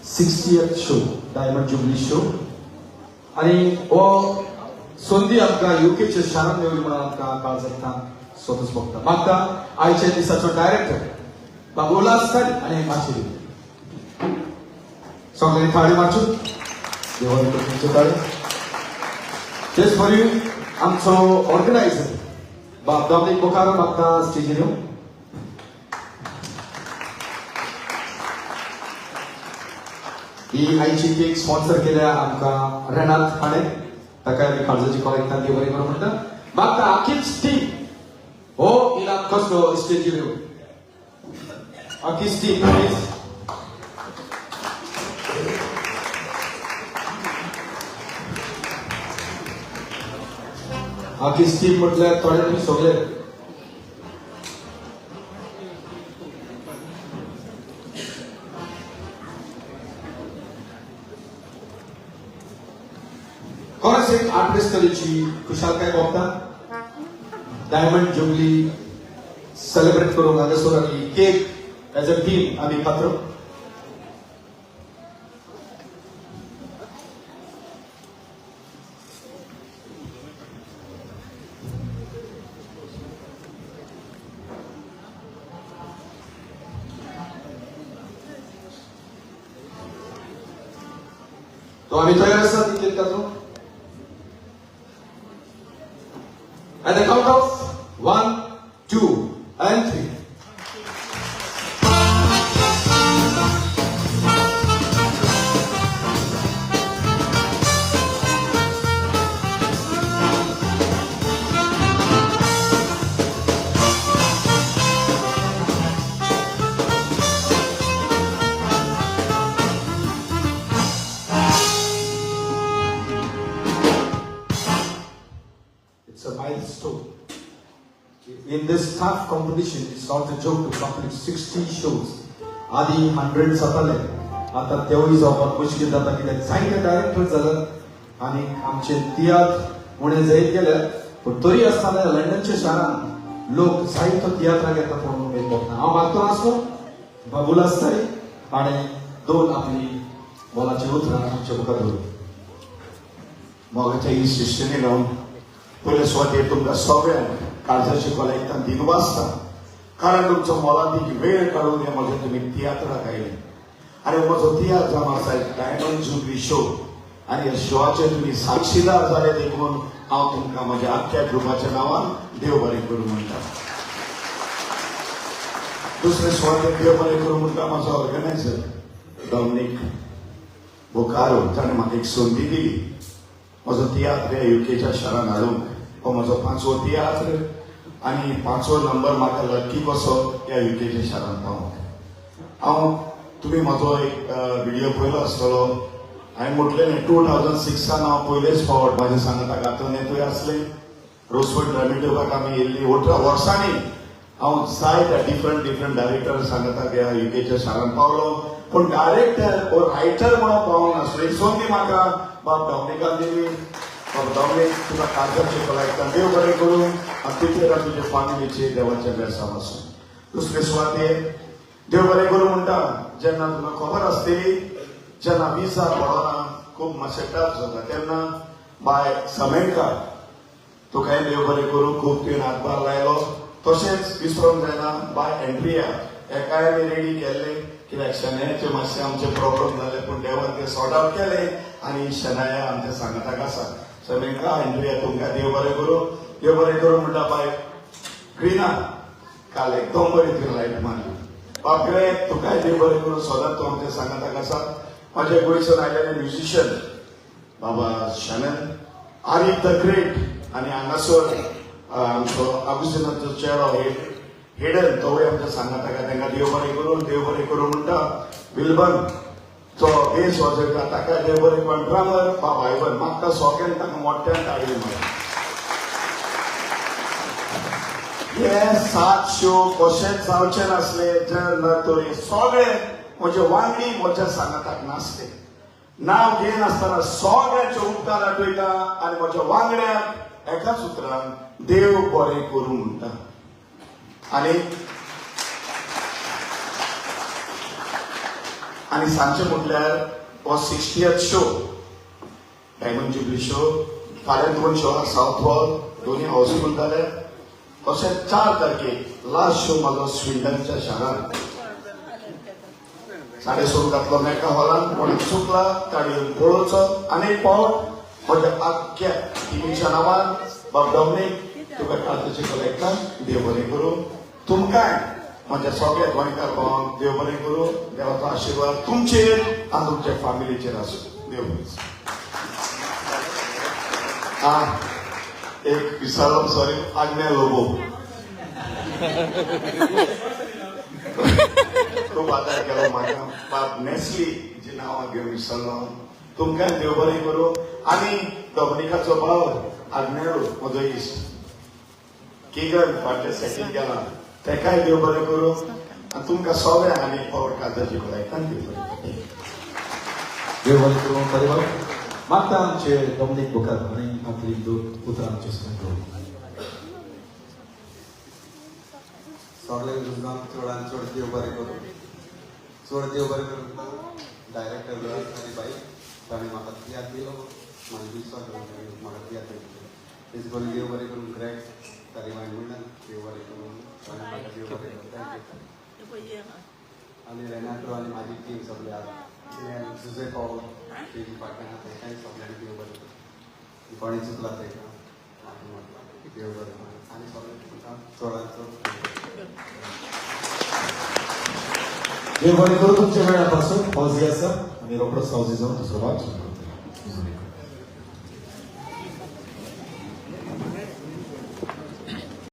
60th show diamond jubilee show आणि वो संदी आमकां यूकेचे शारान मेवली म्हणून आमकां काळ जाता स्वतःच बघता म्हाका आयच्या दिसाचो डायरेक्टर बाबू उल्हासकर आणि माचेरी सगळ्यांनी थाळी मारच्यो देवान तुमचे ताळे तेच फॉर यू आमचो ऑर्गनायझर बाब दामलेक बोकारो म्हाका स्टेजीर येवं ही आयची केक स्पॉन्सर केल्या आमकां रेनात हाणे ताका आमी काळजाची कॉलेक्टान देव बरें करूं म्हणटा म्हाका आखीच टीम हो इनाम कसलो स्टेजीर येवं आखीच टीम प्लीज आखीच टीम म्हटल्यार थोडे तुमी सगळे खरंच एक आर्टिस्ट तरेची खुशालकाय भोगता डायमंड जुबली सेलिब्रेट करूंक हांगासर आमी केक एज अ टीम आमी खातरो तो आमी तयार आसा ती cake Khatron At the count of 1, 2, and 3. It's a milestone. In this tough competition, it's not a joke to complete 60 shows. आधी 100 जाताले आता तेवूय जावपाक मुश्कील जाता कित्याक जायते डायरेक्टर जाल्यात आनी आमचे तियात्र उणें जायत गेले पूण तरी आसतना लंडनच्या शारान लोक जायतो तियात्राक येता पळोवंक मेळटा हांव मागतो आसलो बाबूल आसतारी आनी दोन आपली बोलाची उतरां आमच्या मुखार दवरली मोगाच्या इश्टिश्टिनी लावन पयले स्वातेर तुमकां सगळ्यांक काळजाची कॉलेक्टान दिनू आसता कारण तुमचो मोलादीक वेळ काडून हे म्हजे तुमी तियात्राक आयले आनी म्हजो तियात्र जावन आसा डायमंड जुबली शो आनी ह्या शोचे तुमी साक्षीदार जाले देखून हांव तुमकां म्हज्या आख्या ग्रुपाच्या नांवान देव बरें करूं म्हणटा दुसरे स्वातेर देव बरें करूं म्हणटा म्हजो ऑर्गनायझर डॉमिनीक बोकारो ताणें म्हाका एक संदी दिली म्हजो तियात्र ह्या युकेच्या शारान हाडूंक हो म्हजो 5वो तियात्र आनी 5वो नंबर म्हाका लक्की कसो ह्या युकेच्या शारान पावूंक हांव तुमी म्हजो एक व्हिडिओ पळयलो आसतलो हांवें म्हटलें 2006 हांव पयलेच फावट म्हाज्या सांगाताक हातून येतूय आसलें रोसवड ड्रामेटोपाक आमी येयल्ली 18 वर्सांनी हांव जायत्या डिफरंट डायरेक्टर सांगाताक ह्या युकेच्या शारान पावलो पूण डायरेक्टर ओ रायटर म्हणून पावूंक नासलो एक संदी म्हाका बाब डॉमिनिकान दिली बाब डॉमिनिक तुका काळजाची कॉलेक्टान देव बरें करूं आनी तितले तुजे फॅमिलीचे देवाच्या बेसांव आसूं दुसरे सुवातेर देव बरें करूं म्हणटा जेन्ना तुका खबर आसतली जेन्ना विजा पडना खूब मातशें टफ जाता तेन्ना बाय समेळकार तुकाय देव बरें करूं खूब तुवें हातभार लायलो तशेंच विसरूंक जायना बाय एंड्रिया एकाय आमी रेडी केल्ले कित्याक शेनयाचे मातशे आमचे प्रॉब्लेम जाले पूण देवान ते सॉर्ट आउट केले आनी शेनया आमच्या सांगाताक आसा समेळका एंड्रिया तुमकां देव बरें करूं म्हणटा बाय ग्रिना काल एकदम बरी तुवें लायट मारली बापरे तुकाय देव बरें करूं सदांच तूं आमच्या सांगाताक आसा म्हाजे गोंयच्यान आयलेले म्युजिशियन बाबा शनन आरिफ द ग्रेट आनी हांगासर आमचो आगुस्तिनाचो चेडो हेडन तोय आमच्या सांगाताका तांकां देव बरें करूं म्हणटा विल्बन तो बेस वाजयता ताका देव बरें करून ड्रमर बाबा आयबन मागता सगळ्यांक ताका मोठ्यान ताळी मार हे 7 शो कशेंच जावचे नासले जेन्ना तरी सगळे म्हजे वांगडी म्हज्या सांगाताक नासले नांव घेनासतना सगळ्यांचे उपकार आठयता आनी म्हज्या वांगड्याक एकाच उतरान देव बरें करूं म्हणटा आनी आणि सांचे म्हटल्यार हो 60th show diamond jubilee show फाल्यां 2 शो साउथ हॉल दोन्ही हाऊसफुल जाले तशेंच 4 तारखेक लास्ट शो म्हाजो स्विडनच्या शारांत 6:30 घातलो मेका हॉलांत कोणी चुकला ताणी येवन पळोवचो आनी एक फावट म्हज्या आख्या टिमीच्या नांवान बाब डॉमिनीक तुका कार्ताचे कलेक्टर देव बरें करूं तुमकांय म्हज्या सगळ्या गोंयकार भावांक देव बरें करूं देवाचो आशिर्वाद तुमचेर आनी तुमच्या फॅमिलीचेर आसूं देव बरें एक विसरलो सॉरी आज्ञा लोबो खूप आदार केलो म्हाका बाब नेस्ली जी नांवां घेवन विसरलो तुमकां देव बरें करूं आनी डॉमिनिकाचो भाव आग्नेलो म्हजो इश्ट किगन फाटल्या सेटीन गेला तेकाय देव बरें करूं आनी तुमकां सगळ्यांक आनी एक फावट काजाची खोलाय थँक्यू देव बरें करूं परिवार मागता आमचे डॉमिनिक बुकार आणि आपली 2 उतरां आमचे सांगतो सगळे गुजगांव चोडान चोड देव बरें करूं चोड देव बरें करूं डायरेक्टर आनी बाई ताणें म्हाका तियात्र दिलो म्हाजो विश्वास म्हाका तियात्र दिलो तेच करून देव बरें करूं ग्रेट तारी मागीर म्हणल्यार देव बरें करूं ताणें म्हाका देव बरें करूं आनी रेनाटो आनी म्हाजी टीम सगळे आसा जुजे पावलो तेजी फाटल्यान आसा तेकाय सगळ्यांनी देव बरें करूं कोणी चुकला तेका म्हाका म्हटलं देव बरें करूं आनी सगळे तुमकां चोडान चोड देव बरें करूं तुमच्या वेळापासून फौजी आसा आनी रोखडोच फौजी जावन दुसरो भाग सुरू करतलो